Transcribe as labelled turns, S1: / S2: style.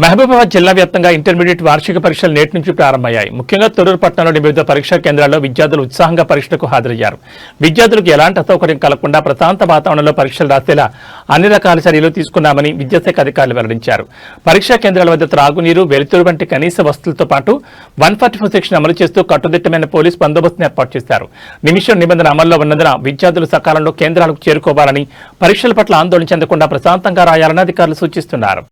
S1: మహబూబాబాద్ జిల్లా వ్యాప్తంగా ఇంటర్మీడియట్ వార్షిక పరీక్షలు నేటి నుంచి ప్రారంభమయ్యాయి. ముఖ్యంగా తొర్రూరు పట్టణంలోని వివిధ పరీక్షా కేంద్రాల్లో విద్యార్థులు ఉత్సాహంగా పరీక్షలకు హాజరయ్యారు. విద్యార్థులకు ఎలాంటి అసౌకర్యం కలగకుండా ప్రశాంత వాతావరణంలో పరీక్షలు రాసేలా అన్ని రకాల చర్యలు తీసుకున్నామని విద్యాశాఖ అధికారులు వెల్లడించారు. పరీక్షా కేంద్రాల వద్ద త్రాగునీరు, వెలుతురు వంటి కనీస వసతులతో పాటు 144 సెక్షన్ అమలు చేస్తూ కట్టుదిట్టమైన పోలీస్ బందోబస్తును ఏర్పాటు చేశారు. నిమిషం నిబంధన అమల్లో ఉన్నందున విద్యార్థులు సకాలంలో కేంద్రాలకు చేరుకోవాలని, పరీక్షల పట్ల ఆందోళన చెందకుండా ప్రశాంతంగా రాయాలని అధికారులు సూచిస్తున్నారు.